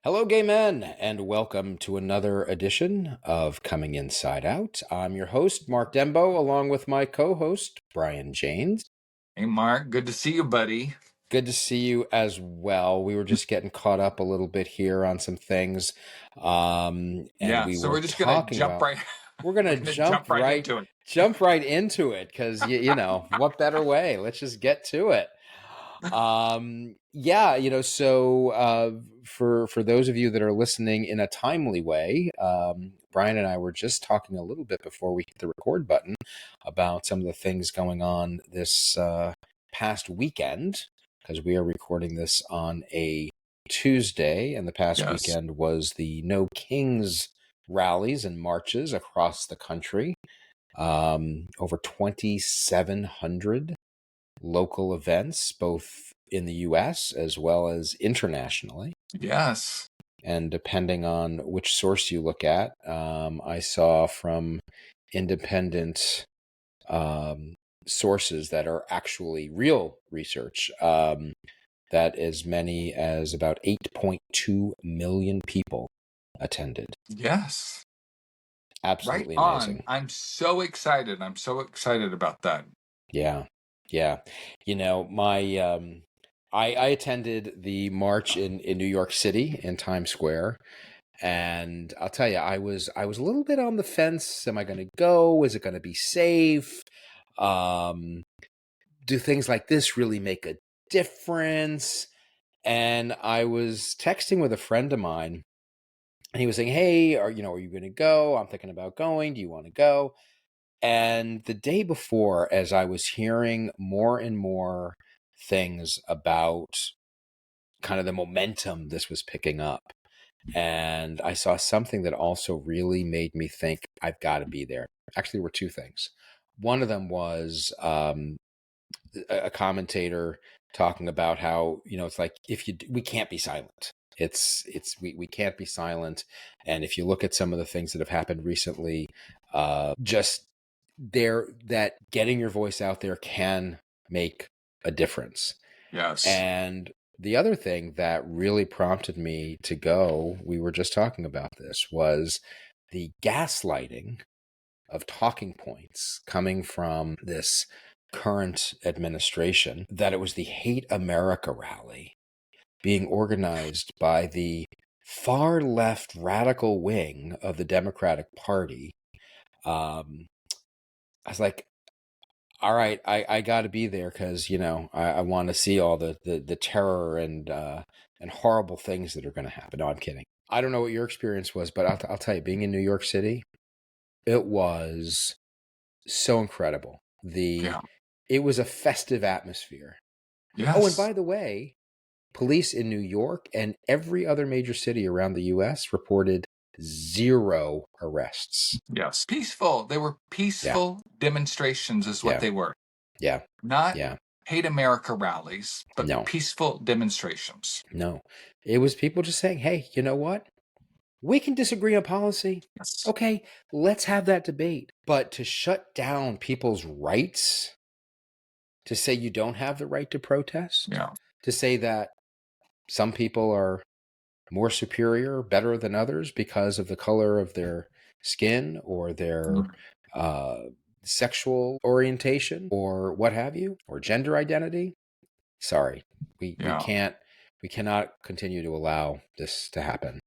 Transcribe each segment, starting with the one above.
Hello, gay men, and welcome to another edition of Coming Inside Out. I'm your host, Mark Dembo, along with my co-host, Brian Janes. Hey, Mark. Good to see you, buddy. Good to see you as well. We were just getting caught up a little bit here on some things, and we So were we're just gonna talking jump about. right. We're We're gonna gonna jump right into it. jump right into it, because what better way? Let's just get to it. For those of you that are listening in a timely way, Brian and I were just talking a little bit before we hit the record button about some of the things going on this past weekend, because we are recording this on a Tuesday, and the past Yes. weekend was the No Kings rallies and marches across the country. Over 2,700 local events, both in the US as well as internationally. Yes. And depending on which source you look at, I saw from independent sources that are actually real research that as many as about 8.2 million people attended. Yes. Absolutely Right amazing. on. I'm so excited. I'm so excited about that. Yeah. I attended the march in New York City in Times Square, and I'll tell you, I was a little bit on the fence. Am I going to go? Is it going to be safe? Um, do things like this really make a difference? And I was texting with a friend of mine, and he was saying, "Hey, are you going to go? I'm thinking about going. Do you want to go?" And the day before, as I was hearing more and more things about kind of the momentum this was picking up, and I saw something that also really made me think, I've got to be there. Actually, there were two things. One of them was a commentator talking about how, it's like, we can't be silent. We can't be silent. And if you look at some of the things that have happened recently, just that getting your voice out there can make a difference. Yes. And the other thing that really prompted me to go, we were just talking about this, was the gaslighting of talking points coming from this current administration, that it was the Hate America rally being organized by the far left radical wing of the Democratic Party. I was like, all right, I got to be there, because I want to see all the terror and horrible things that are going to happen. No, I'm kidding. I don't know what your experience was, but I'll tell you, being in New York City, it was so incredible. Yeah. It was a festive atmosphere. Oh, and Yes. by the way, police in New York and every other major city around the U.S. reported 0 arrests. Yes. Peaceful. They were peaceful demonstrations, is what Yeah. they were. Yeah. Not Yeah. Hate America rallies, but No. peaceful demonstrations. No. It was people just saying, hey, you know what? We can disagree on policy. Yes. Okay, let's have that debate. But to shut down people's rights, to say you don't have the right to protest, Yeah. to say that some people are more superior, better than others because of the color of their skin or their uh, sexual orientation or what have you, or gender identity. Sorry, we Yeah. cannot continue to allow this to happen.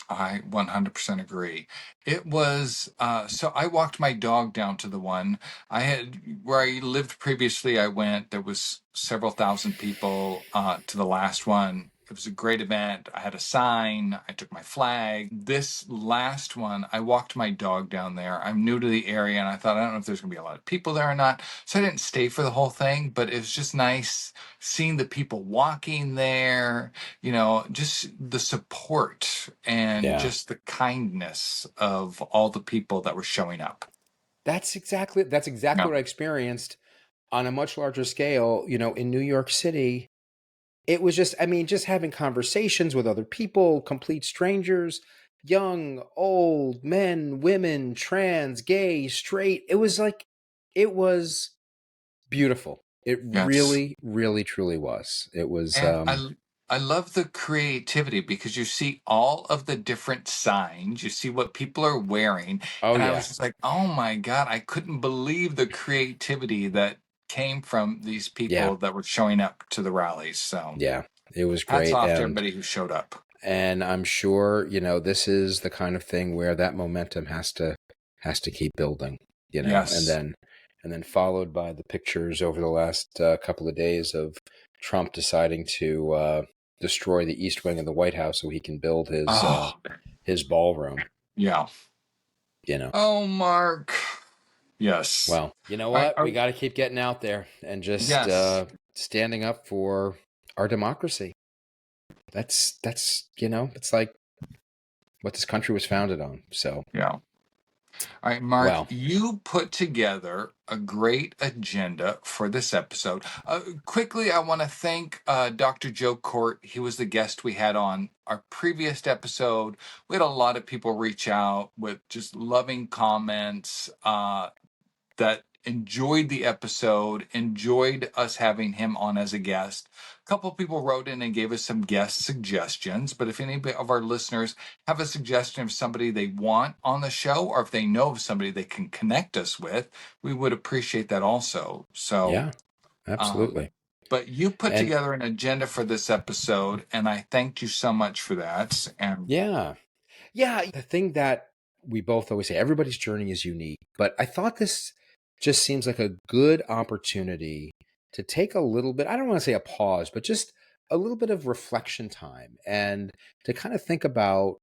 I 100% agree. It was, so I walked my dog down to the one where I lived previously. I went, there was several thousand people to the last one. It was a great event. I had a sign. I took my flag. This last one, I walked my dog down there. I'm new to the area, and I thought, I don't know if there's going to be a lot of people there or not. So I didn't stay for the whole thing, but it was just nice seeing the people walking there, just the support and just the kindness of all the people that were showing up. That's exactly Yeah. what I experienced on a much larger scale, in New York City. It was just having conversations with other people, complete strangers, young, old, men, women, trans, gay, straight. It was beautiful. It Yes. really, really, truly was. It was, And I love the creativity because you see all of the different signs, you see what people are wearing, Oh and I yeah, was just like, "Oh my God, I couldn't believe the creativity that came from these yeah, people that were showing up to the rallies." So, yeah. It was hats great, off to everybody who showed up. and I'm sure this is the kind of thing where that momentum has to keep building, and Yes. then followed by the pictures over the last couple of days of Trump deciding to destroy the East Wing of the White House so he can build Oh, his ballroom. yeah. You know, Oh, Mark. Yes. well, you know I, what? I We got to keep getting out there and just yes. standing up for our democracy. That's it's like what this country was founded on. So, Yeah. All right, Mark, well, you put together a great agenda for this episode. Quickly, I want to thank Dr. Joe Court. He was the guest we had on our previous episode. We had a lot of people reach out with just loving comments. That enjoyed the episode, enjoyed us having him on as a guest. A couple of people wrote in and gave us some guest suggestions, but if any of our listeners have a suggestion of somebody they want on the show, or if they know of somebody they can connect us with, we would appreciate that also. So, yeah, um, absolutely. but you put And together an agenda for this episode, and I thanked you so much for that. And yeah, yeah, the thing that we both always say, everybody's journey is unique, but I thought this just seems like a good opportunity to take a little bit, I don't want to say a pause, but just a little bit of reflection time and to kind of think about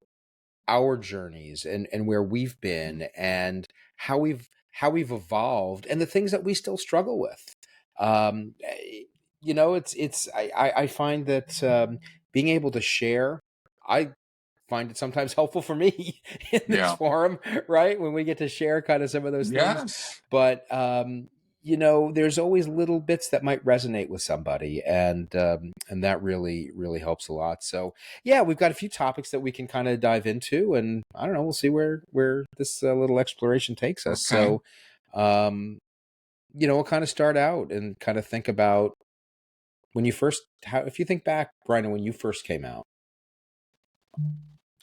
our journeys and where we've been and how we've evolved and the things that we still struggle with. Um, eh, I find that being able to share, I find it sometimes helpful for me in this yeah, forum, right? When we get to share kind of some of those things. yes, But there's always little bits that might resonate with somebody, and that really, really helps a lot. So yeah, we've got a few topics that we can kind of dive into, and I don't know, we'll see where this little exploration takes us. okay. So, we'll kind of start out and kind of think about when you first, how if you think back, Brian, when you first came out,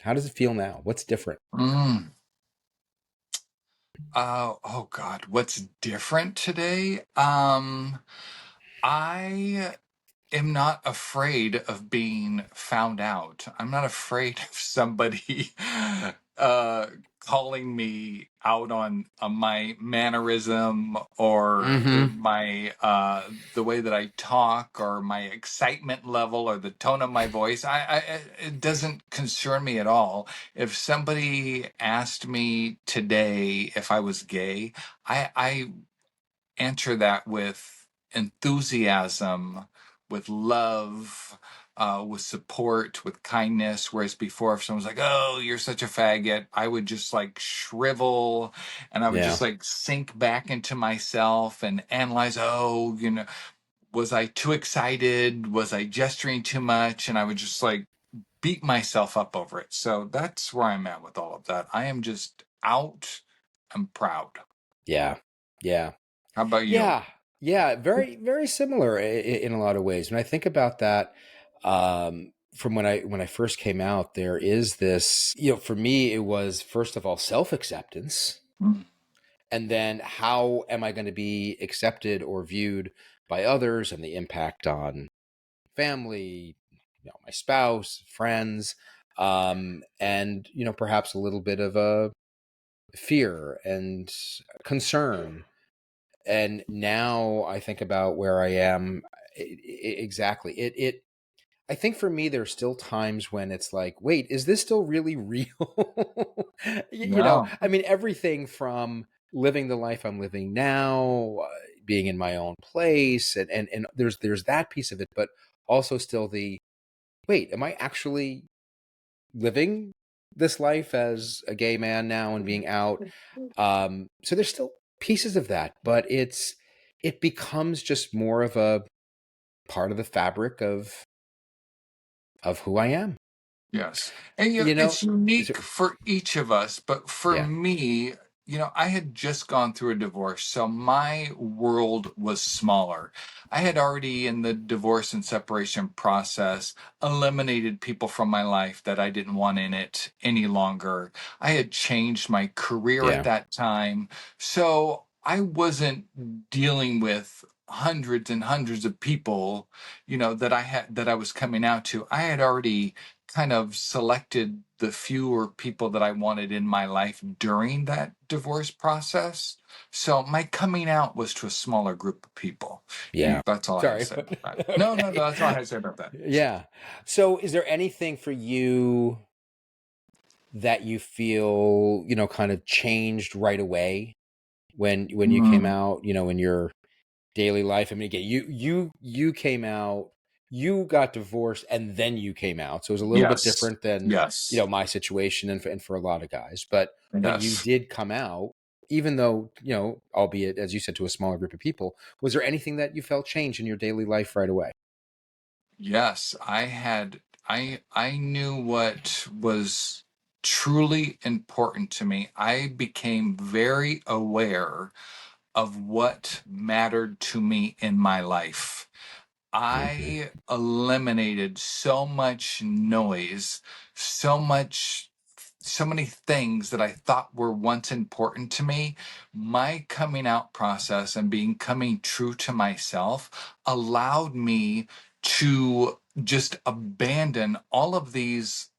how does it feel now? What's different? Mm. Oh God, what's different today? I am not afraid of being found out. I'm not afraid of somebody uh calling me out on my mannerism or Mm-hmm. my the way that I talk or my excitement level or the tone of my voice. It doesn't concern me at all. If somebody asked me today if I was gay, I answer that with enthusiasm, with love, with support, with kindness. Whereas before, if someone's like, "Oh, you're such a faggot," I would just like shrivel, and I would Yeah. just like sink back into myself and analyze. Oh, was I too excited? Was I gesturing too much? And I would just like beat myself up over it. So that's where I'm at with all of that. I am just out. I'm proud. Yeah. Yeah. How about you? Yeah. Yeah. Very, very similar in a lot of ways. When I think about that, from when I first came out, there is this, for me, it was first of all self acceptance. Mm, And then how am I going to be accepted or viewed by others and the impact on family, my spouse, friends, and, perhaps a little bit of a fear and concern. And now I think about where I am. Exactly. I think for me, there's still times when it's like, wait, is this still really real? yeah. I mean, everything from living the life I'm living now, being in my own place, and there's that piece of it, but also still the wait, am I actually living this life as a gay man now and being out? So there's still pieces of that, but it becomes just more of a part of the fabric of who I am. Yes. And You know, it's is unique it? for each of us, but for Yeah, me, I had just gone through a divorce, so my world was smaller. I had already, in the divorce and separation process, eliminated people from my life that I didn't want in it any longer. I had changed my career at Yeah. that time, so I wasn't dealing with hundreds and hundreds of people, that I was coming out to. I had already kind of selected the fewer people that I wanted in my life during that divorce process. So my coming out was to a smaller group of people. Yeah. That's all I had to Sorry, say but about that. No, no, no, okay. that's all I had to say about that. Yeah. So is there anything for you that you feel, kind of changed right away when you came Mm, out, in your daily life? I mean, again, you came out, you got divorced, and then you came out, so it was a little bit yes, different than yes, my situation and for a lot of guys. But when you yes. did come out, even though albeit as you said to a smaller group of people, was there anything that you felt change in your daily life right away? Yes, I knew what was truly important to me. I became very aware of what mattered to me in my life. Hmm. I eliminated so much noise, so much, so many things that I thought were once important to me. My coming out process and becoming true to myself allowed me to just abandon all of these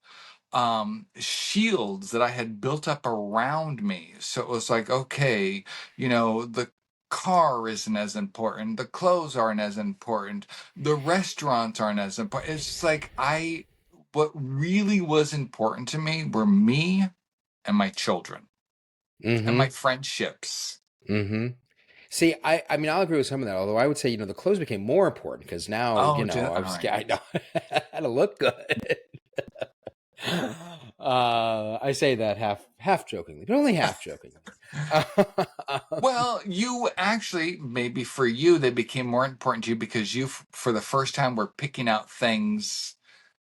shields that I had built up around me. So it was like, okay, the car isn't as important, the clothes aren't as important, the restaurants aren't as important. It's just like what really was important to me were me and my children and my Hmm. friendships. Hmm. See, I mean, I'll agree with some of that. Although I would say, the clothes became more important because now, Oh, I all was, right. I know, I had to look good. I say that half jokingly, but only half jokingly. Well, you actually, maybe for you, they became more important to you because you, for the first time, were picking out things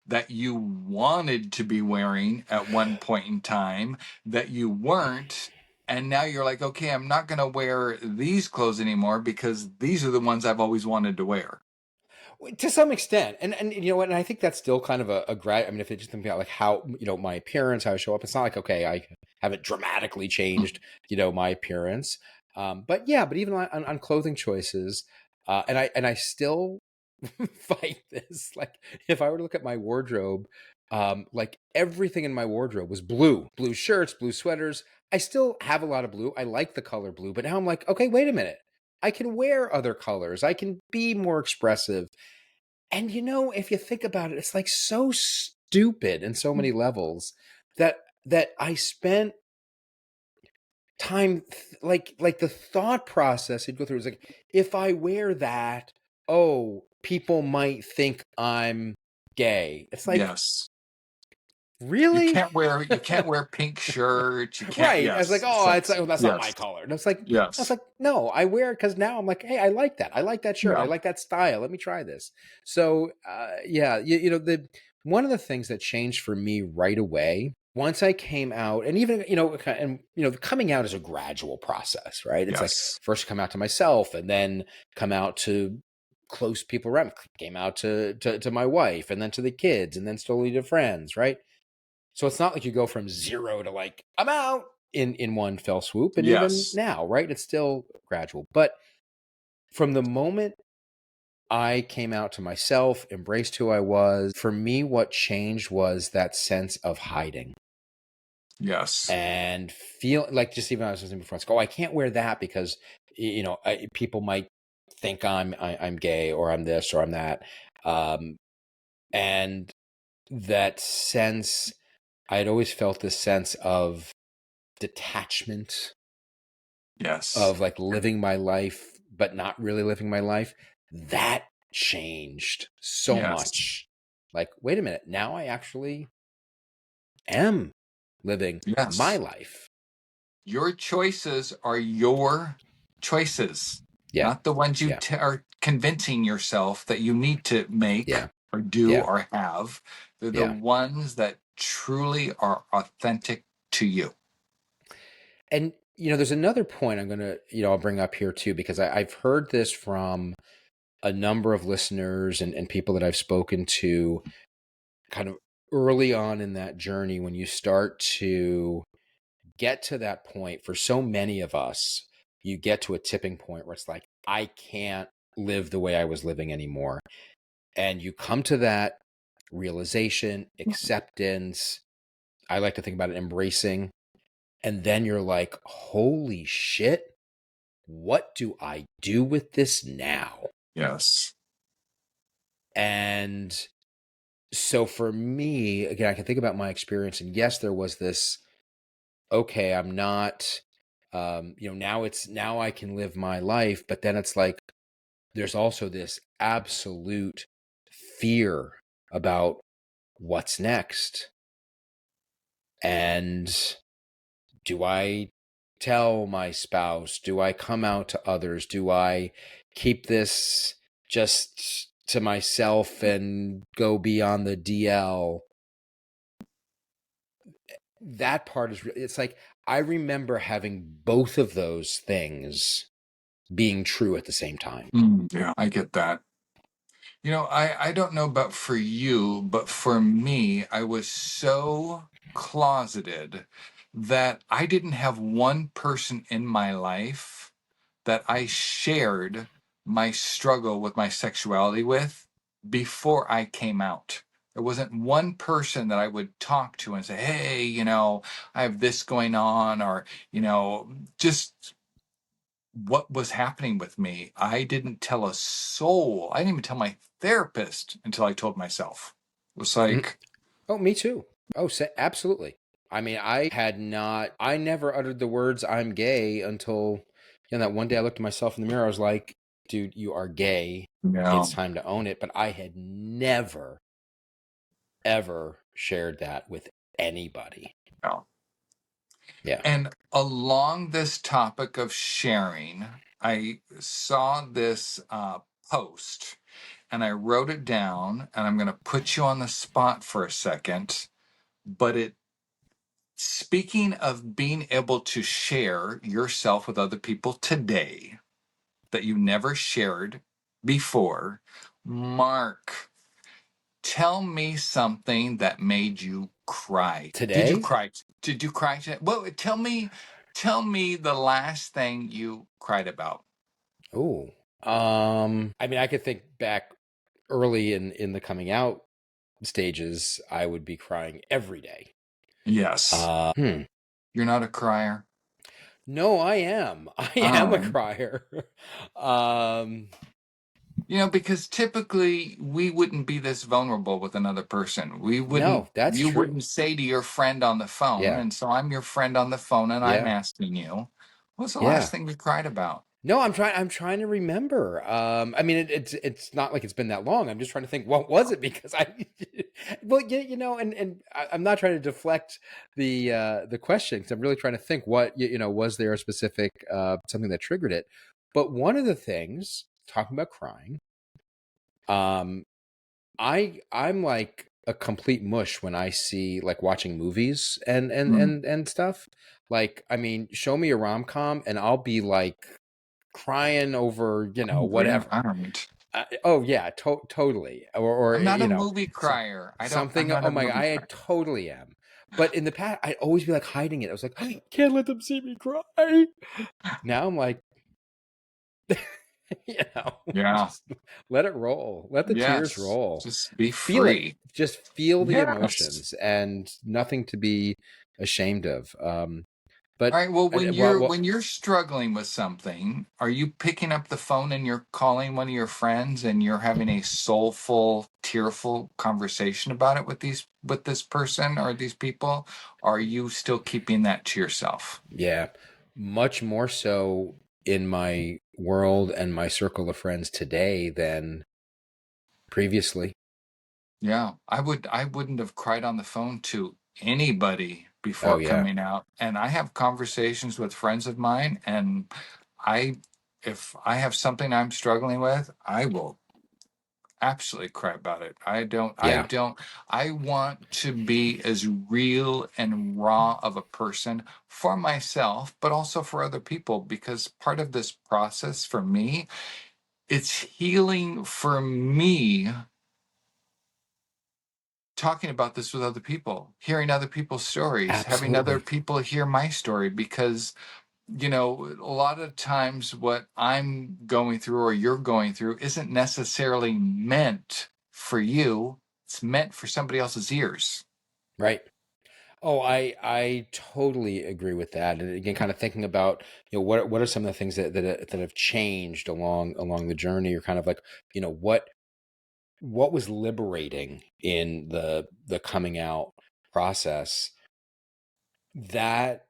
that you wanted to be wearing at one point in time that you weren't. And now you're like, okay, I'm not going to wear these clothes anymore because these are the ones I've always wanted to wear. To some extent, and you know what, and I think that's still kind of a grad. I mean, if you just think about like how my appearance, how I show up, it's not like, okay, I haven't dramatically changed my appearance, but yeah, but even on clothing choices, and I still fight this. Like, if I were to look at my wardrobe, like everything in my wardrobe was blue shirts, blue sweaters. I still have a lot of blue. I like the color blue, but now I'm like, okay, wait a minute. I can wear other colors. I can be more expressive. And if you think about it, it's like so stupid in so many levels that I spent time like the thought process you'd go through is like, if I wear that, oh, people might think I'm gay. It's like, Yes. You really? can't wear pink shirts. You can't. Right. I was like, Yes. oh, it's like, oh, that's not my Yes. color. And it's like, Yes. no, I wear it because now I'm like, hey, I like that. I like that shirt. I Yeah. like that style. Let me try this. So, yeah, the one of the things that changed for me right away once I came out, and even coming out is a gradual process, right? It's like Yes. first come out to myself, and then come out to close people around. Came out to my wife, and then to the kids, and then slowly to friends, right? So it's not like you go from zero to like, I'm out in one fell swoop. And even Yes. now, right? It's still gradual. But from the moment I came out to myself, embraced who I was, for me, what changed was that sense of hiding Yes. and feel like, just even I was saying before, it's like, oh, I can't wear that because, people might think I'm gay, or I'm this, or I'm that. And that sense, I had always felt this sense of detachment, Yes. of like living my life but not really living my life. That changed so Yes. much. Like, wait a minute, now I actually am living my Yes. life. Your choices are your choices, Yeah. not the ones you Yeah. are convincing yourself that you need to make Yeah. or do Yeah. or have. They're the Yeah. ones that truly are authentic to you. And there's another point I'll bring up here too, because I've heard this from a number of listeners and people that I've spoken to kind of early on in that journey when you start to get to that point. For so many of us, you get to a tipping point where it's like, I can't live the way I was living anymore. And you come to that realization, acceptance. I like to think about it embracing. And then you're like, holy shit, what do I do with this now? Yes. And so for me, again, I can think about my experience. And yes, there was this, okay, I'm not, now I can live my life. But then it's like, there's also this absolute fear about what's next. And do I tell my spouse? Do I come out to others? Do I keep this just to myself and go beyond the DL? That part is, it's like, I remember having both of those things being true at the same time. Yeah, I get that. I don't know about for you, but for me, I was so closeted that I didn't have one person in my life that I shared my struggle with my sexuality with before I came out. There wasn't one person that I would talk to and say, hey, I have this going on, or, just what was happening with me. I didn't tell a soul. I didn't even tell my therapist until I told myself. It was Mhm. like, Oh, me too. Oh, absolutely. I mean, I never uttered the words "I'm gay" until, that one day I looked at myself in the mirror. I was like, dude, you are gay. It's no, time to own it. But I had never, ever shared that with anybody. no. Yeah. And along this topic of sharing, I saw this post and I wrote it down, and I'm going to put you on the spot for a second. But speaking of being able to share yourself with other people today that you never shared before, Mark, tell me something that made you cry. Did you Today? cry? Did you cry today? Well, tell me the last thing you cried about. Oh. I mean, I could think back early in the coming out stages. I would be crying every day. Yes. Hmm. You're not a crier. No, I am. I am a Um, crier. um, because typically we wouldn't be this vulnerable with another person. We wouldn't, no, that's you true. wouldn't say to your friend on the phone, Yeah. and so I'm your friend on the phone and I'm Yeah. asking you, what's the last Yeah. thing you cried about? No, I'm trying to remember. I mean, it's not like it's been that long. I'm just trying to think, what was it? Because well, yeah, and I'm not trying to deflect the question, because I'm really trying to think, what, was there a specific something that triggered it? But one of the things, talking about crying, um, I'm like a complete mush when I see, like, watching movies Mm. and stuff. Like, I mean, show me a rom-com and I'll be like crying over, Oh, yeah, whatever. I don't. Oh yeah, totally. Or I'm not a movie crier. I'm something. not Oh a my God, movie I crier. totally am. But in the past, I'd always be like hiding it. I was like, I can't let them see me cry. Now I'm like, you know, Yeah. just let it roll. Let the tears Yes. roll. Just be Feel it. free. Just feel the Yes. emotions, and nothing to be ashamed of. All But right. Well, when well, you're when you're struggling with something, are you picking up the phone and you're calling one of your friends and you're having a soulful, tearful conversation about it with this person or these people? Or are you still keeping that to yourself? yeah, much more so in my world and my circle of friends today than previously. Yeah, I wouldn't have cried on the phone to anybody Oh before yeah. coming out. And I have conversations with friends of mine, and I if I have something I'm struggling with, I will absolutely cry about it. Yeah, I want to be as real and raw of a person for myself, but also for other people, because part of this process for me, it's healing for me talking about this with other people, hearing other people's stories, having other absolutely. people hear my story, because a lot of times what I'm going through or you're going through isn't necessarily meant for you. It's meant for somebody else's ears. Right. Oh, I totally agree with that. And again, kind of thinking about, what are some of the things that have changed along the journey, or kind of like, what was liberating in the coming out process, that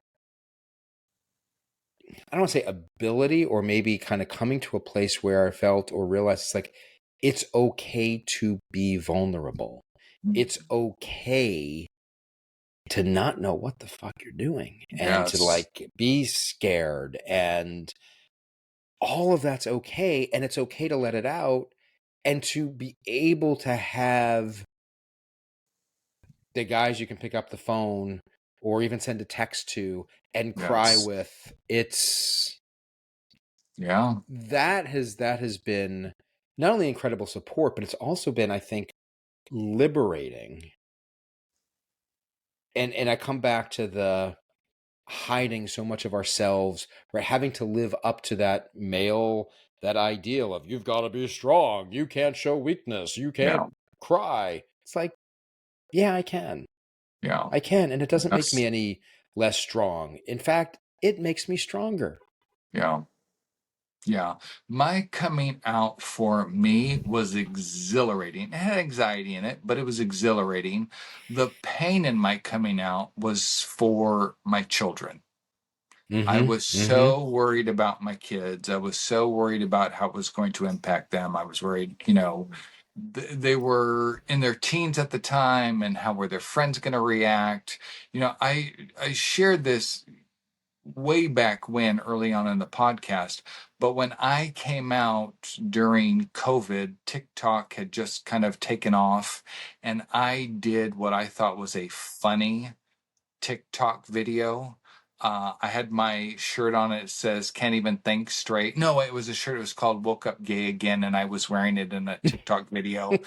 I don't want to say ability, or maybe kind of coming to a place where I felt or realized it's like, it's okay to be vulnerable. It's okay to not know what the fuck you're doing, and to Yes. like be scared, and all of that's okay, and it's okay to let it out, and to be able to have the guys you can pick up the phone or even send a text to and cry Yes. with. It's Yeah. that has been not only incredible support, but it's also been, I think, liberating. And I come back to the hiding so much of ourselves, right? Having to live up to that ideal of, you've got to be strong, you can't show weakness, you can't Yeah. cry. It's like, yeah, I can. Yeah. I can. And it doesn't make me That's, any less strong. In fact, it makes me stronger. yeah. Yeah. My coming out for me was exhilarating. It had anxiety in it, but it was exhilarating. The pain in my coming out was for my children. I Mm-hmm. was Mm-hmm. so worried about my kids. I was so worried about how it was going to impact them. I was worried, they were in their teens at the time, and how were their friends going to react? I shared this way back when, early on in the podcast, but when I came out during COVID, TikTok had just kind of taken off, and I did what I thought was a funny TikTok video. I had my shirt on. It says "Can't even think straight." No, it was a shirt. It was called "Woke Up Gay Again," and I was wearing it in a TikTok video.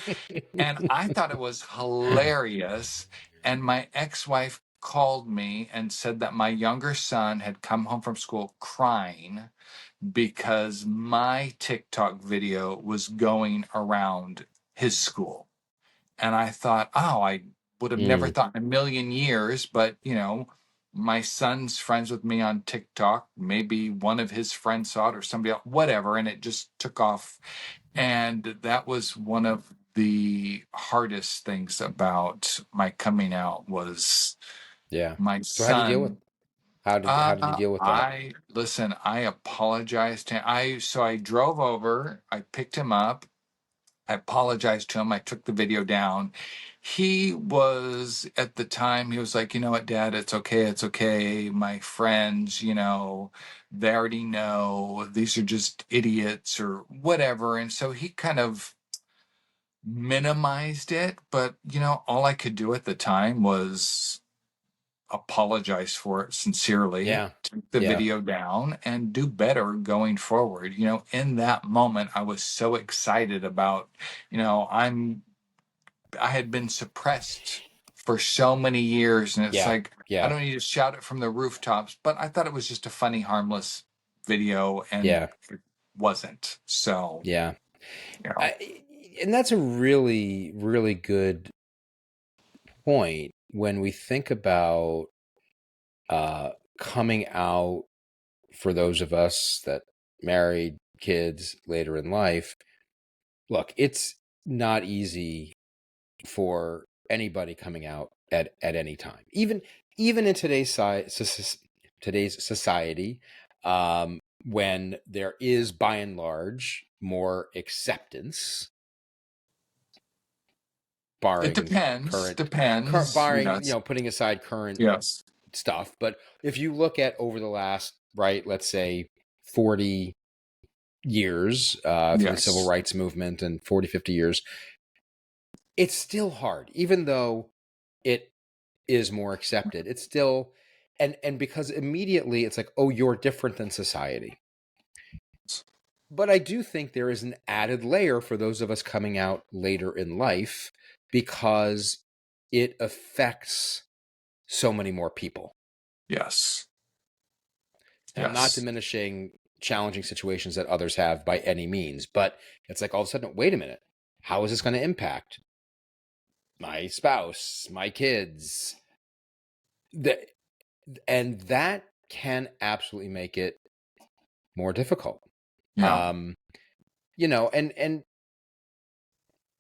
And I thought it was hilarious. And my ex-wife called me and said that my younger son had come home from school crying because my TikTok video was going around his school. And I thought, oh, I would have never Mm, thought in a million years, but my son's friends with me on TikTok. Maybe one of his friends saw it, or somebody else, whatever, and it just took off. And that was one of the hardest things about my coming out, was yeah. my So how do you deal with son. how did you deal with that? I listen. I apologized to him. I drove over. I picked him up. I apologized to him. I took the video down. He was, at the time, he was like, you know what, Dad, it's okay. It's okay. My friends, they already know these are just idiots or whatever. And so he kind of minimized it. But, all I could do at the time was apologize for it sincerely, Yeah. take the Yeah. video down, and do better going forward. In that moment, I was so excited about, I had been suppressed for so many years, and it's Yeah. like, I Yeah. don't need to shout it from the rooftops, but I thought it was just a funny, harmless video, and Yeah. it wasn't. So, Yeah. you know, And that's a really, really good point when we think about uh, coming out, for those of us that married kids later in life. Look, it's not easy for anybody coming out at any time, even in today's society, when there is, by and large, more acceptance, it barring depends, current, depends. barring, Yes. putting aside current Yes. stuff. But if you look at over the last, right, let's say 40 years, through the civil Yes. rights movement and 40, 50 years, it's still hard, even though it is more accepted. It's still, and because immediately it's like, oh, you're different than society. But I do think there is an added layer for those of us coming out later in life because it affects so many more people. Yes. And I'm not Yes. diminishing challenging situations that others have by any means, but it's like all of a sudden, wait a minute, how is this going to impact my spouse, my kids? And that can absolutely make it more difficult. Yeah. Um, and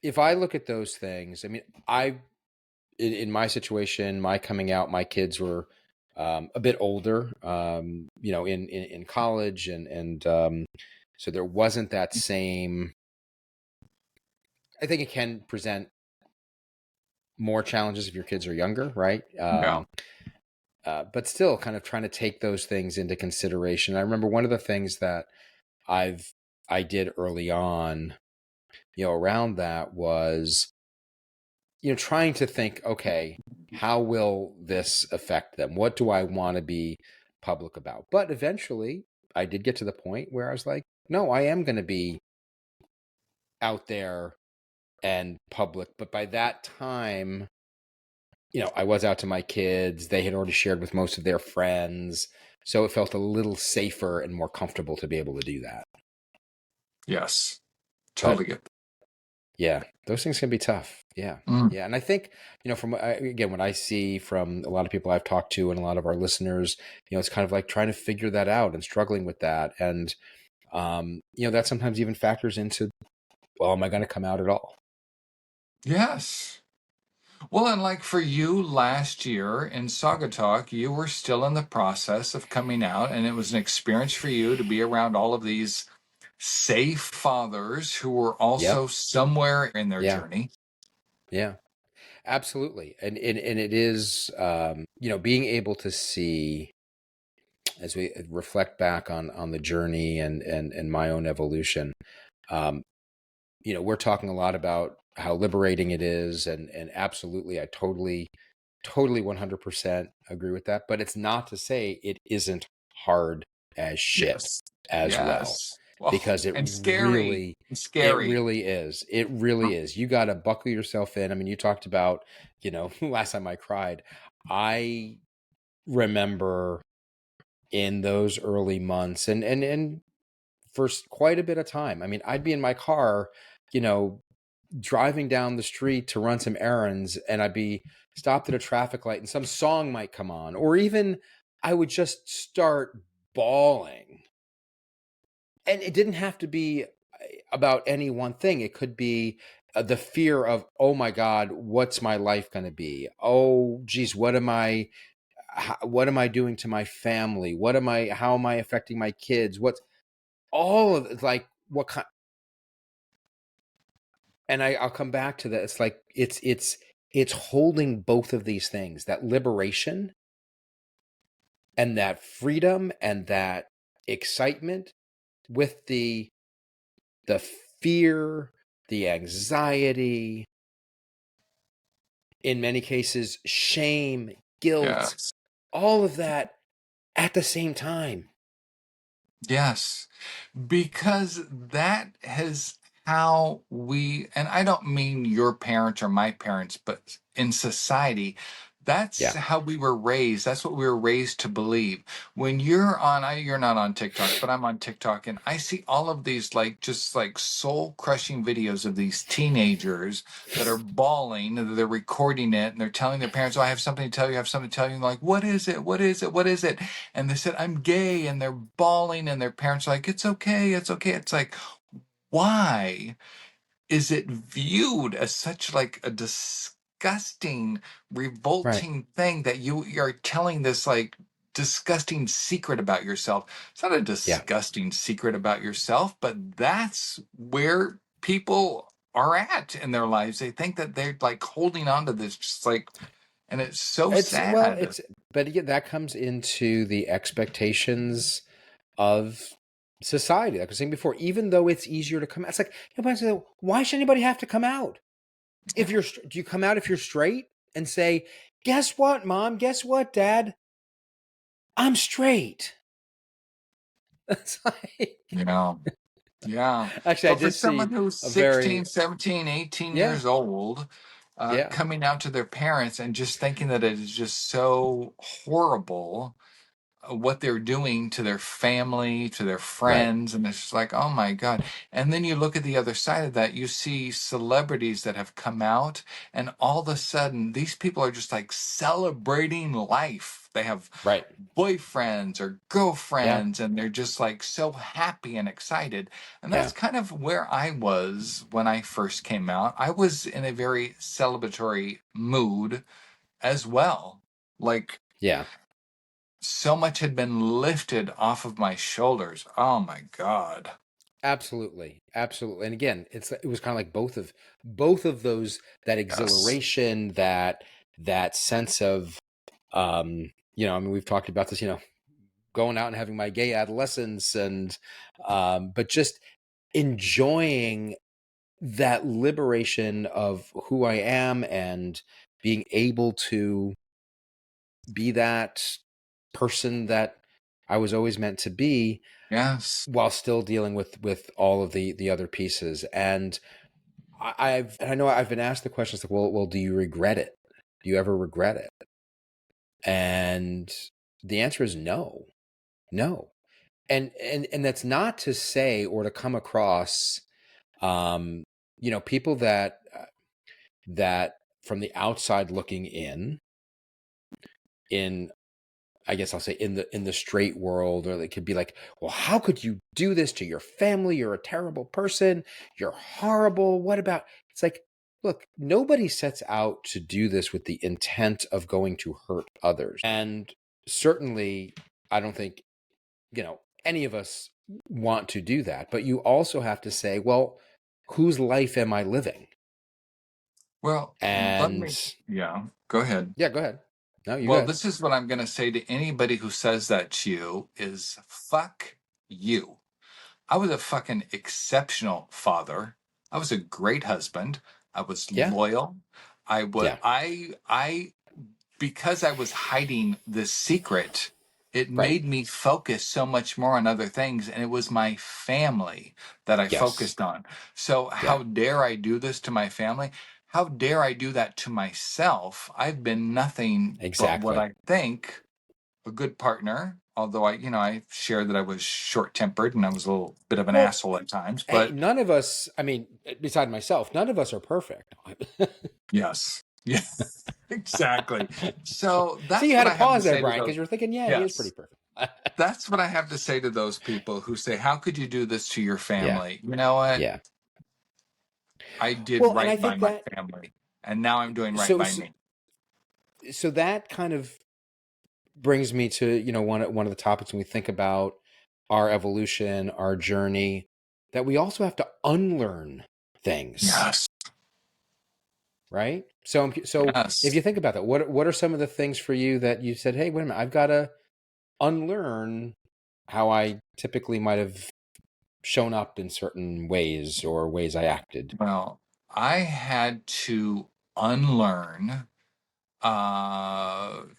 if I look at those things, I mean, in my situation, my coming out, my kids were a bit older, in college, and so there wasn't that same. I think it can present more challenges if your kids are younger, right? Yeah. But still, kind of trying to take those things into consideration. I remember one of the things that I did early on, around that was, trying to think, okay, how will this affect them? What do I want to be public about? But eventually, I did get to the point where I was like, no, I am going to be out there and public. But by that time, I was out to my kids. They had already shared with most of their friends. So it felt a little safer and more comfortable to be able to do that. Yes. Totally But get yeah, those things can be tough. Yeah. that. Mm. Yeah. And I think, from, again, what I see from a lot of people I've talked to and a lot of our listeners, it's kind of like trying to figure that out and struggling with that. And, that sometimes even factors into, well, am I going to come out at all? Yes. Well, and like for you last year in Saga Talk, you were still in the process of coming out, and it was an experience for you to be around all of these safe fathers who were also Yep. somewhere in their Yeah. journey. Yeah. Absolutely. And it is, being able to see as we reflect back on the journey and my own evolution, um, we're talking a lot about how liberating it is, and absolutely, I totally 100% agree with that. But it's not to say it isn't hard as shit Yes. as well, Yes. Well, because it and scary. really, And it scary. really is. It really is. You got to buckle yourself in. I mean, you talked about, last time I cried. I remember in those early months and for quite a bit of time. I mean, I'd be in my car, you know, driving down the street to run some errands, and I'd be stopped at a traffic light and some song might come on, or even I would just start bawling. And it didn't have to be about any one thing. It could be the fear of, oh my God, what's my life going to be? Oh, geez, what am I doing to my family? How am I affecting my kids? What's all of it, like what kind? And I'll come back to that. It's like it's holding both of these things, that liberation and that freedom and that excitement with the fear, the anxiety, in many cases, shame, guilt, Yes. all of that at the same time. Yes. Because that has how we, and I don't mean your parents or my parents, but in society, that's Yeah. how we were raised. That's what we were raised to believe. When you're on, you're not on TikTok, but I'm on TikTok, and I see all of these like just like soul crushing videos of these teenagers that are bawling, and they're recording it, and they're telling their parents, "Oh, I have something to tell you. I have something to tell you." And like, what is it? What is it? What is it? And they said, "I'm gay," and they're bawling, and their parents are like, "It's okay, it's okay." It's like, why is it viewed as such like a disgusting, Right. revolting thing that you are telling this like disgusting secret about yourself? It's not a Yeah. disgusting secret about yourself, but that's where people are at in their lives. They think that they're like holding on to this, just like, and it's so It's well, sad. it's but again, that comes into the expectations of society, like I was saying before, even though it's easier to come out, it's like, why should anybody have to come out? If you're, do you come out if you're straight and say, guess what, mom? Guess what, dad? I'm straight. It's like, Yeah. Yeah. actually, I But for just someone seen who's a very, 16, 17, 18 yeah, years old, yeah, coming out to their parents and just thinking that it is just so horrible, what they're doing to their family, to their right, friends, and it's just like, oh my God. And then you look at the other side of that, you see celebrities that have come out, and all of a sudden, these people are just like celebrating life. They have right, boyfriends or yeah, girlfriends, and they're just like so happy and excited. And that's yeah, kind of where I was when I first came out. I was in a very celebratory mood as well. Like, yeah. so much had been lifted off of my shoulders. Oh my God. Absolutely, absolutely. And again, it was kind of like both of those, that Yes. exhilaration, that sense of, I mean, we've talked about this, going out and having my gay adolescence, and but just enjoying that liberation of who I am, and being able to be that person that I was always meant to be, Yes. while still dealing with all of the other pieces. And I know I've been asked the questions like, well, do you regret it? Do you ever regret it? And the answer is no, no. And that's not to say or to come across, um, people that from the outside looking in I guess I'll say in the straight world, or they could be like, well, how could you do this to your family? You're a terrible person. You're horrible. What about, it's like, look, nobody sets out to do this with the intent of going to hurt others. And certainly, I don't think, any of us want to do that. But you also have to say, well, whose life am I living? Well, let And me, yeah, go ahead. yeah, go ahead. No, you go Well, ahead. this is what I'm going to say to anybody who says that to you is fuck you. I was a fucking exceptional father. I was a great husband. I was Yeah, loyal. I was yeah, I because I was hiding this secret, it right. made me focus so much more on other things. And it was my family that I Yes, focused on. So, yeah, how dare I do this to my family? How dare I do that to myself? I've been nothing but what exactly. I think a good partner. Although I shared that I was short tempered and I was a little bit of an Well, asshole at times. hey, But none of us, I mean, beside myself, none of us are perfect. yes, yeah, exactly. So See, you that's had what to I have to pause there, say to Brian, those. because you're thinking, yeah, he is pretty Yes. perfect. That's what I have to say to those people who say, how could you do this to your Yeah, family? You know what? yeah. I did Well, and I right by think my that, family, and now I'm doing right so, by so, me. so that kind of brings me to, one of the topics when we think about our evolution, our journey, that we also have to unlearn things, Yes. right? So if Yes. you think about that, what are some of the things for you that you said, hey, wait a minute, I've got to unlearn how I typically might have shown up in certain ways, or ways I acted. Well, I had to unlearn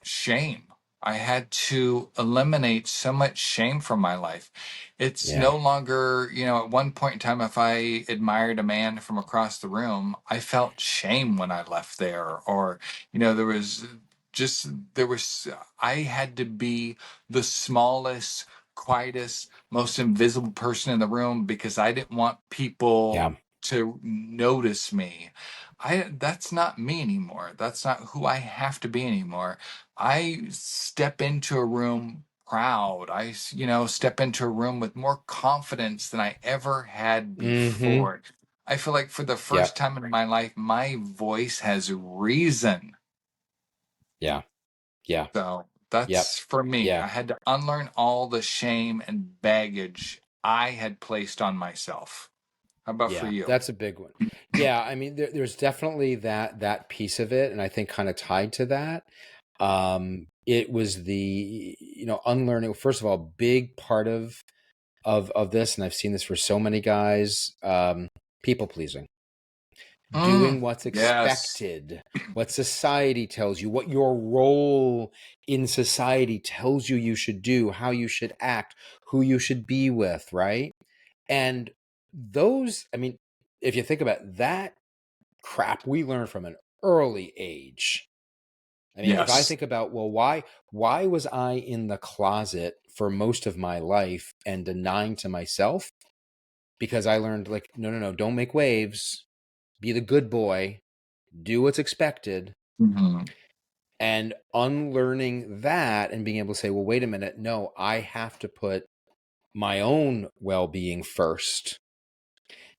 shame. I had to eliminate so much shame from my life. It's Yeah. no longer, at one point in time, if I admired a man from across the room, I felt shame when I left there. Or, there was there was, I had to be the smallest, quietest, most invisible person in the room because I didn't want people Yeah. to notice me. That's not me anymore. That's not who I have to be anymore. I step into a room proud. Step into a room with more confidence than I ever had Mm-hmm. before. I feel like for the first Yep. time in my life, my voice has reason. Yeah. Yeah. So Yep. that's for me. Yeah. I had to unlearn all the shame and baggage I had placed on myself. How about for Yeah. you? That's a big one. Yeah. I mean, there's definitely that piece of it. And I think kind of tied to that. It was the, unlearning, first of all, big part of of this, and I've seen this for so many guys. People pleasing, doing Mm, what's yes. expected, what society tells you, what your role in society tells you you should do, how you should act, who you should be with, right? And those, I mean, if you think about that crap we learn from an early age. I mean, if I Yes. think about, well, why was I in the closet for most of my life and denying to myself? Because I learned, like, no, no, no, don't make waves. Be the good boy. Do what's expected. Hmm. And unlearning that and being able to say, well, wait a minute, no, I have to put my own well-being first.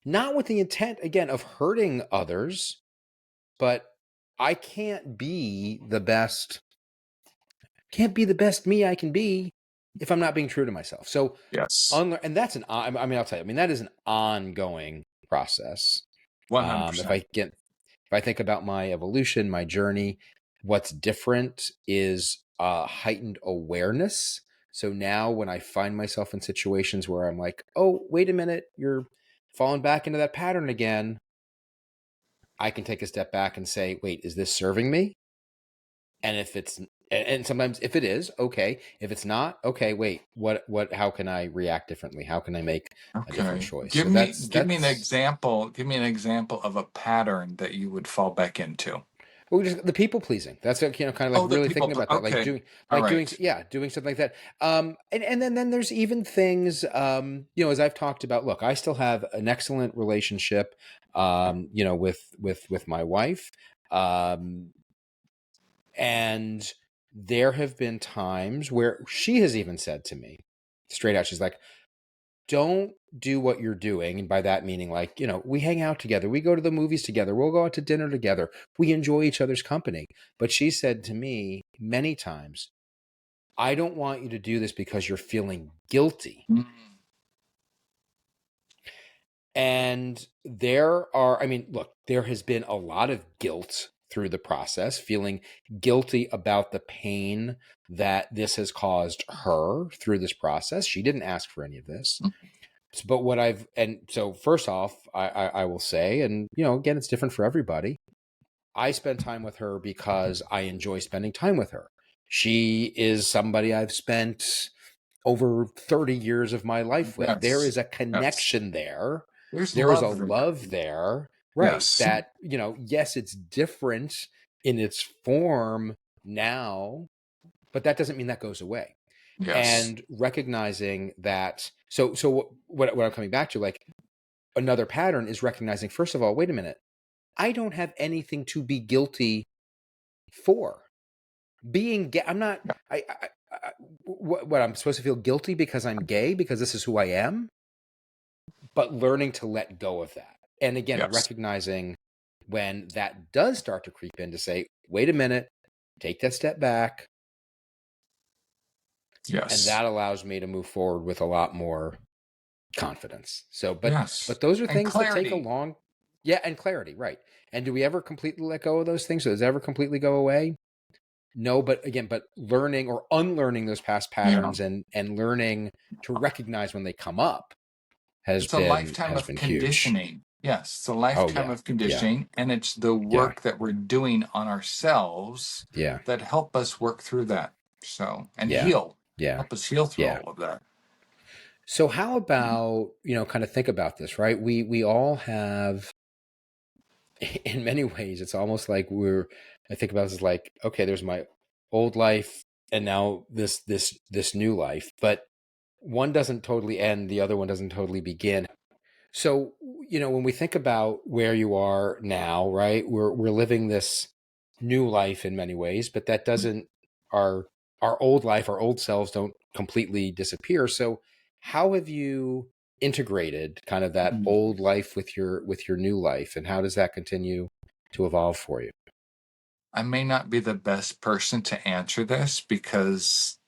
Not with the intent, again, of hurting others, but I can't be the best me I can be if I'm not being true to myself. So Yes. unlearn, and that's I mean, I'll tell you, I mean, that is an ongoing process. If 100%. I think about my evolution, my journey, what's different is heightened awareness. So now when I find myself in situations where I'm like, oh, wait a minute, you're falling back into that pattern again, I can take a step back and say, wait, is this serving me? And if it's, and sometimes if it is, okay. If it's not, okay, wait, how can I react differently? How can I make a different Okay. choice? Give So me that's give me an example. Give me an example of a pattern that you would fall back into. well, just the people pleasing. That's what, kind of like Oh, the really people. thinking about that, Okay. All right. yeah, doing something like that. And then there's even things, as I've talked about. Look, I still have an excellent relationship, with my wife, um, and there have been times where she has even said to me, straight out, she's like, "Don't do what you're doing," and by that meaning, like, we hang out together, we go to the movies together, we'll go out to dinner together, we enjoy each other's company. But she said to me many times, "I don't want you to do this because you're feeling guilty." Mm, And I mean, look, there has been a lot of guilt through the process, feeling guilty about the pain that this has caused her through this process. She didn't ask for any of this. But and so first off, I will say, and again, it's different for everybody. I spend time with her because I enjoy spending time with her. She is somebody I've spent over 30 years of my life with. There yes. is a Yes. connection there. There's There is a love there. love there, right? Yes. That, yes, it's different in its form now, but that doesn't mean that goes away. Yes. And recognizing that, so what I'm coming back to, like, another pattern is recognizing, first of all, wait a minute, I don't have anything to be guilty for. I'm not, Yeah. what I'm supposed to feel guilty because I'm gay, because this is who I am, but learning to let go of that. And again, Yes. recognizing when that does start to creep in, to say, wait a minute, take that step back. And Yes. that allows me to move forward with a lot more confidence. So, Yes. but those are And things that take a clarity. long, yeah, and clarity, right? And do we ever completely let go of those things? Does it ever completely go away? No, but again, but learning or unlearning those past Yeah. patterns and learning to recognize when they come up It's a lifetime has of been huge. conditioning. Yes, it's a Oh lifetime yeah, of yeah, conditioning, and it's the yeah, work that we're doing on ourselves yeah, that help us work through that. So, and yeah, heal, yeah, help us heal through yeah. all of that. So how about, kind of think about this, right? We all have, in many ways, it's almost like I think about this as like, okay, there's my old life and now this new life, but one doesn't totally end, the other one doesn't totally begin. So, when we think about where you are now, right? We're living this new life in many ways, but that doesn't our old life, our old selves don't completely disappear. So, how have you integrated kind of that Mm. old life with your new life, and how does that continue to evolve for you? I may not be the best person to answer this because,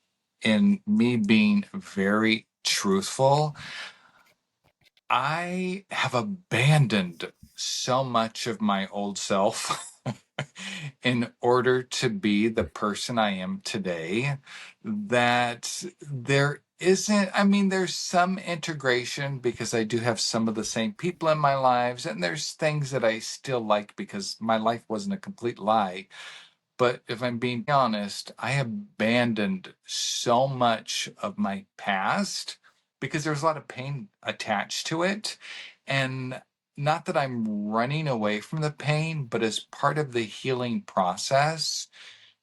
in me being very truthful, I have abandoned so much of my old self in order to be the person I am today that there isn't, I mean, there's some integration because I do have some of the same people in my lives, and there's things that I still like because my life wasn't a complete lie. But if I'm being honest, I abandoned so much of my past because there's a lot of pain attached to it. And not that I'm running away from the pain, but as part of the healing process,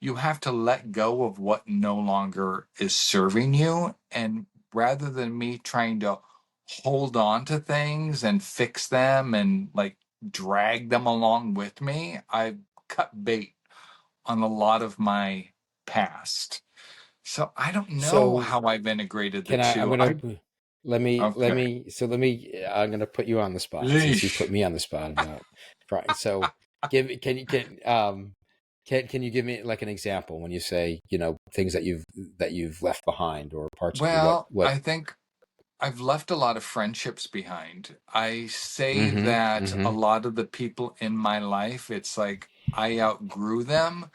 you have to let go of what no longer is serving you. And rather than me trying to hold on to things and fix them and like drag them along with me, I've cut bait on a lot of my past. So I don't know So how I've integrated the can I? I'm two. gonna let Okay. me. So let me. I'm gonna put you on the spot since you put Yeesh. me on the spot about. So give can you can you give me like an example when you say things that you've left behind or parts of you Well, what. I think I've left a lot of friendships behind. I say Mm-hmm. that a Mm-hmm. lot of the people in my life, it's like I outgrew them.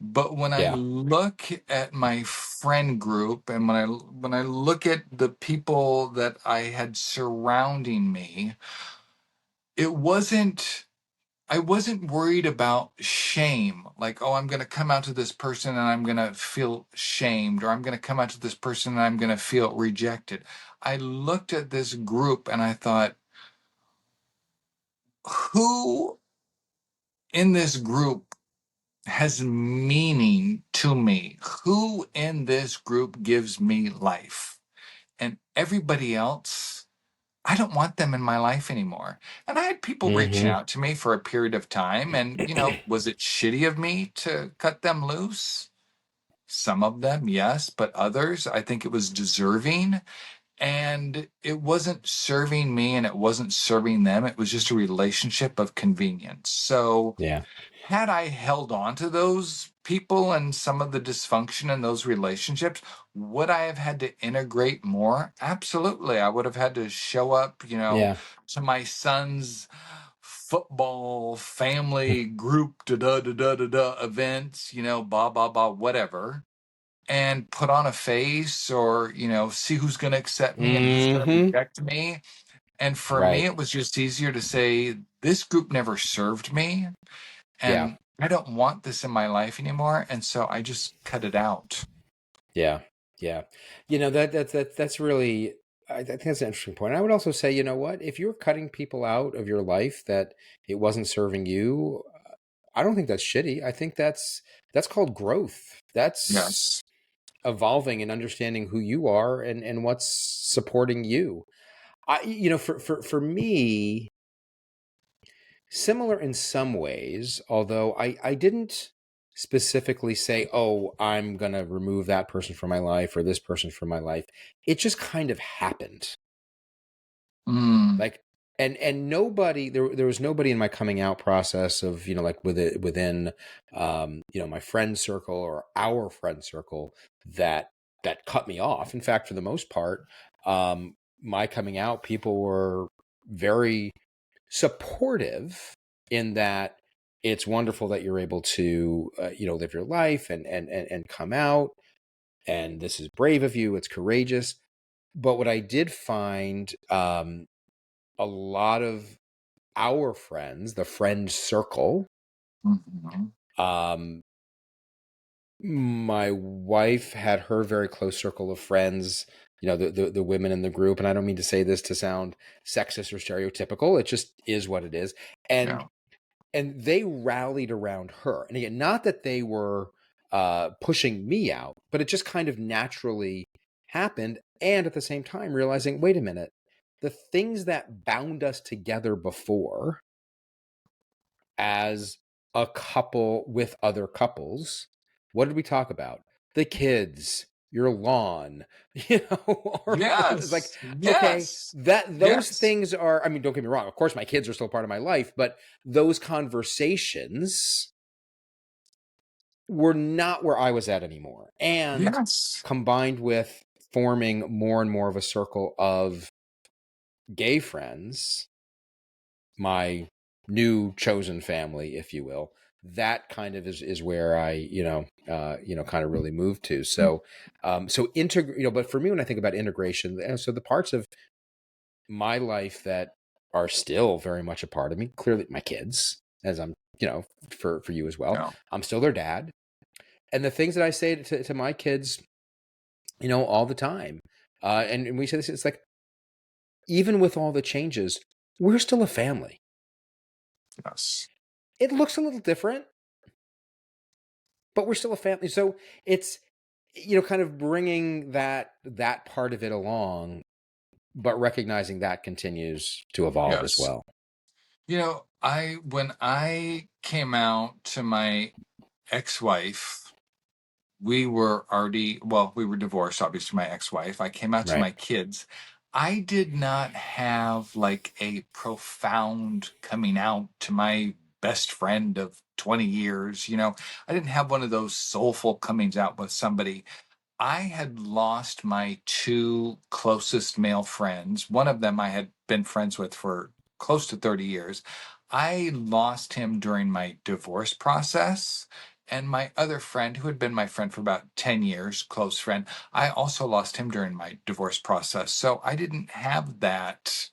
But when I Yeah. look at my friend group and when I look at the people that I had surrounding me, it wasn't I wasn't worried about shame, like, oh, I'm going to come out to this person and I'm going to feel shamed, or I'm going to come out to this person and I'm going to feel rejected. I looked at this group and I thought, who in this group has meaning to me? Who in this group gives me life? And everybody else, I don't want them in my life anymore. And I had people reaching Mm-hmm. out to me for a period of time. And, was it shitty of me to cut them loose? Some of them, yes, but others, I think it was deserving. And it wasn't serving me and it wasn't serving them. It was just a relationship of convenience. So, Yeah. had I held on to those people and some of the dysfunction in those relationships, would I have had to integrate more? Absolutely. I would have had to show up, Yeah. to my son's football family group da da da da da da events, blah blah blah, whatever, and put on a face or, see who's going to accept me and who's going to Mm-hmm. reject me. And for me, Right. it was just easier to say, this group never served me Yeah. and I don't want this in my life anymore. And so I just cut it out. Yeah. Yeah. That's really, I think that's an interesting point. I would also say, you know what, if you're cutting people out of your life that it wasn't serving you, I don't think that's shitty. I think that's called growth. That's Yes. evolving and understanding who you are and what's supporting you. For me, similar in some ways, although I didn't specifically say, oh, I'm going to remove that person from my life or this person from my life. It just kind of happened. Mm, Like, and nobody, there was nobody in my coming out process of, like within, my friend circle or our friend circle that cut me off. In fact, for the most part, my coming out, people were very supportive in that it's wonderful that you're able to live your life and come out, and this is brave of you, it's courageous. But what I did find, a lot of our friends, the friend circle, mhm, um my wife had her very close circle of friends, the women in the group, and I don't mean to say this to sound sexist or stereotypical, it just is what it is. and yeah. and they rallied around her. And again, not that they were pushing me out, but it just kind of naturally happened. And at the same time, realizing, wait a minute, the things that bound us together before as a couple with other couples, what did we talk about? The kids, your lawn, or it's like, Yes. okay, Yes. that those Yes. things are, I mean, don't get me wrong, of course my kids are still part of my life, but those conversations were not where I was at anymore. And Yes. combined with forming more and more of a circle of gay friends, my new chosen family, if you will, that kind of is where I, kind of really moved to. So, but for me, when I think about integration, so the parts of my life that are still very much a part of me, clearly my kids, as I'm, for you as well, Yeah. I'm still their dad. And the things that I say to my kids, all the time, and we say this, it's like, even with all the changes, we're still a family. Yes. It looks a little different, but we're still a family. So it's, kind of bringing that part of it along, but recognizing that continues to evolve as Yes. well. I when I came out to my ex-wife, we were divorced, obviously, my ex-wife. I came out to Right. my kids. I did not have like a profound coming out to my best friend of 20 years. I didn't have one of those soulful comings out with somebody. I had lost my two closest male friends. One of them I had been friends with for close to 30 years. I lost him during my divorce process. And my other friend, who had been my friend for about 10 years, close friend, I also lost him during my divorce process. So I didn't have that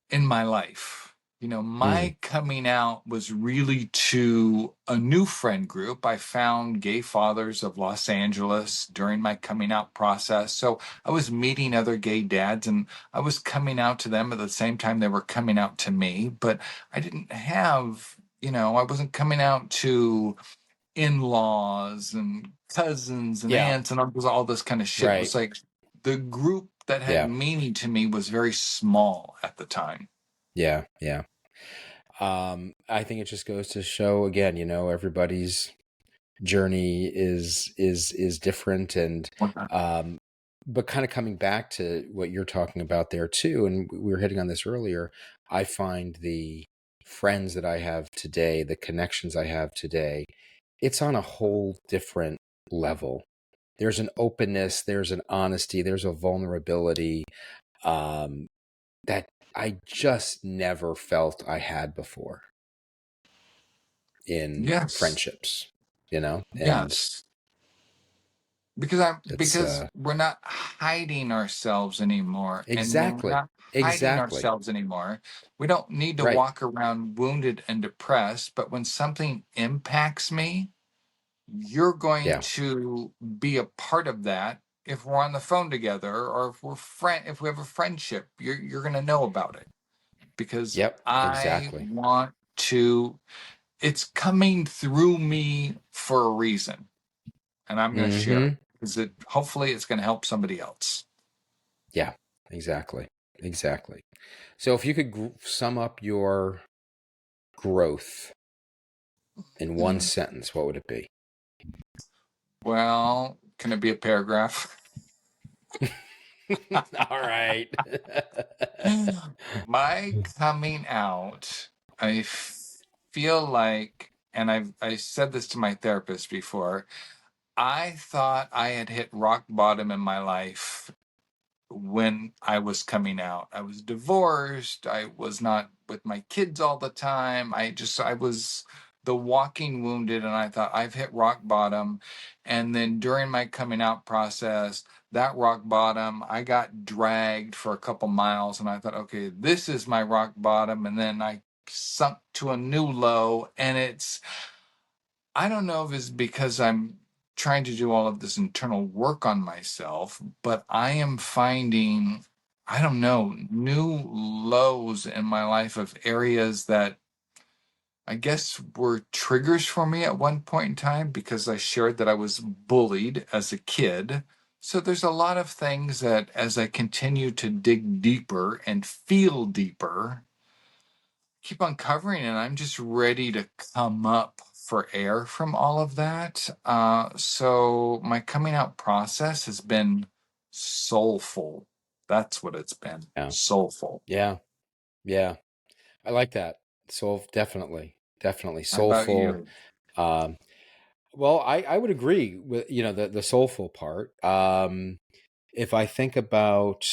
in my life. Mm, My coming out was really to a new friend group. I found gay fathers of Los Angeles during my coming out process. So I was meeting other gay dads and I was coming out to them at the same time they were coming out to me. But I didn't have, I wasn't coming out to in-laws and cousins and yeah. aunts and uncles, all this kind of shit. It Right. was like the group that had Yeah. meaning to me was very small at the time. Yeah. Yeah. I think it just goes to show again, everybody's journey is different, and um, but kind of coming back to what you're talking about there too, and we were hitting on this earlier. I find the friends that I have today, the connections I have today, it's on a whole different level. There's an openness, there's an honesty, there's a vulnerability, um, that I just never felt I had before in Yes. friendships, and Yes. it's because we're not hiding ourselves anymore. And when we're exactly, not hiding exactly ourselves anymore, we don't need to right. walk around wounded and depressed. But when something impacts me, you're going Yeah. to be a part of that. If we're on the phone together or if we have a friendship, you're going to know about it because Yep. I Exactly. want to, it's coming through me for a reason, and I'm going to share it Mm-hmm. because hopefully it's going to help somebody else. Yeah. Exactly. Exactly. So if you could sum up your growth in one Mm. sentence, what would it be? Well, can it be a paragraph? All right. My coming out, I feel like, and I said this to my therapist before, I thought I had hit rock bottom in my life when I was coming out. I was divorced. I was not with my kids all the time. I was the walking wounded, and I thought I've hit rock bottom. And then during my coming out process, that rock bottom, I got dragged for a couple miles, and I thought, okay, this is my rock bottom. And then I sunk to a new low, and I don't know if it's because I'm trying to do all of this internal work on myself, but I am finding, I don't know, new lows in my life of areas that I guess were triggers for me at one point in time because I shared that I was bullied as a kid. So there's a lot of things that as I continue to dig deeper and feel deeper, keep on covering, and I'm just ready to come up for air from all of that. So my coming out process has been soulful. That's what it's been. Yeah. Soulful. Yeah. Yeah. I like that. Definitely, definitely How about soulful. you? Um, well, I would agree with, the soulful part. If I think about,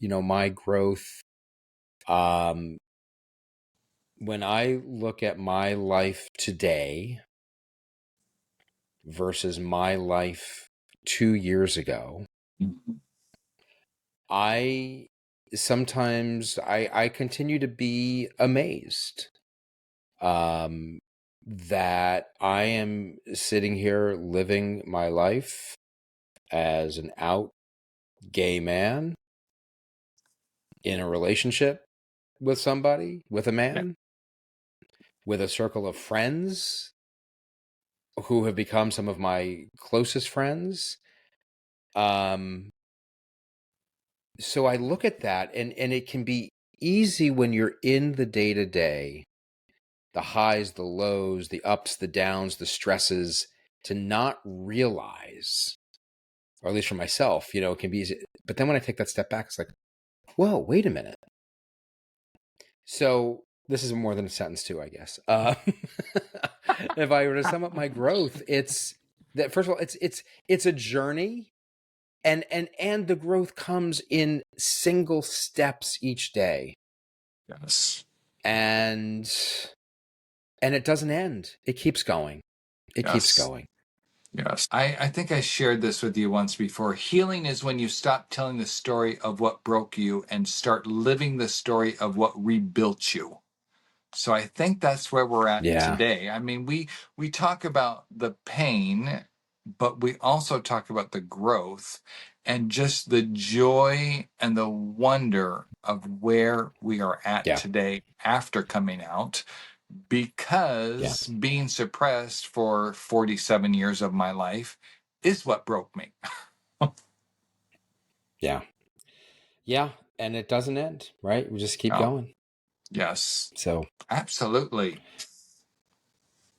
my growth, um, when I look at my life today versus my life 2 years ago, Mhm. I sometimes I continue to be amazed um, that I am sitting here living my life as an out gay man in a relationship with somebody, with a Yeah. man, with a circle of friends who have become some of my closest friends. Um, so I look at that, and it can be easy when you're in the day to day, the highs, the lows, the ups, the downs, the stresses, to not realize, or at least for myself, it can be easy. But then when I take that step back, it's like, whoa, wait a minute. So this is more than a sentence too, I guess. If I were to sum up my growth, it's that first of all, it's a journey, and the growth comes in single steps each day, Yes. and it doesn't end. It keeps going. It keeps Yes. going. Yes. I think I shared this with you once before. Healing is when you stop telling the story of what broke you and start living the story of what rebuilt you. So I think that's where we're at Yeah, today. I mean, we talk about the pain, but we also talk about the growth and just the joy and the wonder of where we are at yeah, today after coming out, yeah, because being suppressed for 47 years of my life is what broke me. yeah, yeah. And it doesn't end, right? We just keep Oh, going. yes, So, absolutely.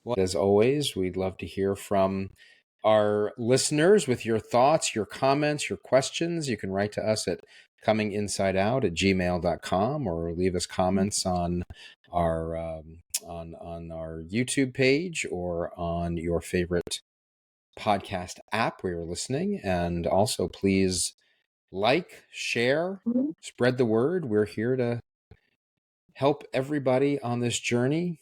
well, as always, we'd love to hear from our listeners with your thoughts, your comments, your questions. You can write to us at cominginsideout@gmail.com, or leave us comments on our on our YouTube page or on your favorite podcast app where you're listening. And also, please like, share, spread the word. We're here to help everybody on this journey.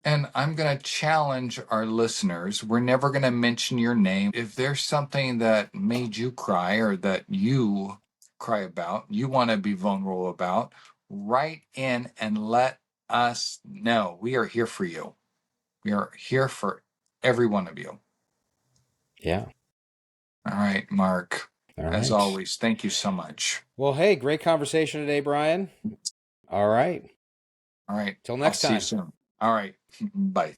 And I'm going to challenge our listeners. We're never going to mention your name. If there's something that made you cry or that you cry about, you want to be vulnerable about, write in and let us know. We are here for you. We are here for every one of you. Yeah. All right, Mark. All As right. always, thank you so much. Well, hey, great conversation today, Brian. All right. All right. Till I'll next see you time. soon. All right. Bye.